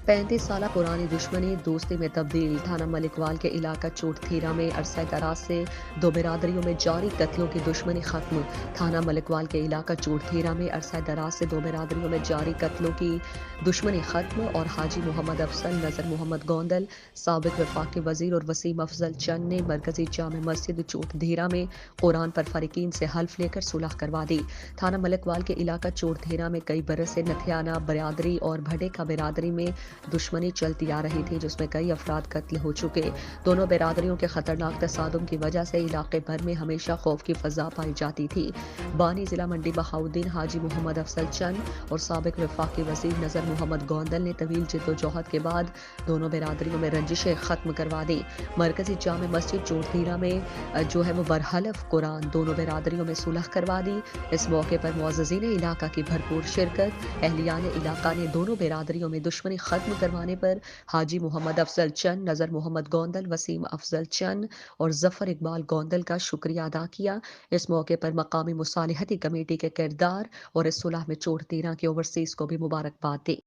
35 साल पुरानी दुश्मनी दोस्ती में तब्दील। थाना मलिकवाल के इलाका चोटथीरा में अरसा दराज से दो बिरादरियों में जारी कत्लों की दुश्मनी खत्म। थाना मलिकवाल के इलाका चोटथीरा में अरसा दराज से दो बिरादरियों में जारी कत्लों की दुश्मनी खत्म और हाजी मोहम्मद अफसल, नजर मोहम्मद गोंदल, साबिक वफाकी वजीर और वसीम अफजल चंद ने मरकजी जामे मस्जिद चोटधीरा में कुरान पर फरीकीन से हल्फ लेकर सुलह करवा दी। थाना मलिकवाल के इलाका चोटधीरा में कई बरस से नथियाना बिरादरी और भडेका बिरादरी में दुश्मनी चलती आ रही थी, जिसमें कई अफराद कत्ल हो चुके। दोनों बिरादरियों के खतरनाक तसादुम की वजह से इलाके भर में हमेशा खौफ की फजा पाई जाती थी। बानी जिला मंडी बहाउद्दीन, हाजी मोहम्मद अफसल चंद और साबिक वफाकी वजीर नजर मोहम्मद गोंदल ने तवील जिद्दोजहद के बाद दोनों बिरादरियों में रंजिशें खत्म करवा दी। मरकजी जामे मस्जिद चोटधीरा में जो है वो बरहलफ कुरान दोनों बिरादरियों में सुलह करवा दी। इस मौके पर मुअज़्ज़िज़ीन इलाका की भरपूर शिरकत। अहलियान इलाका ने दोनों बिरादरियों में दुश्मनी खत्म करवाने पर हाजी मोहम्मद अफजल चंद, नजर मोहम्मद गोंदल, वसीम अफजल चंद और जफर इकबाल गोंदल का शुक्रिया अदा किया। इस मौके पर मकामी मुसालिहती कमेटी के किरदार और इस सुलह में चोटतीरा के ओवरसीज को भी मुबारकबाद दी।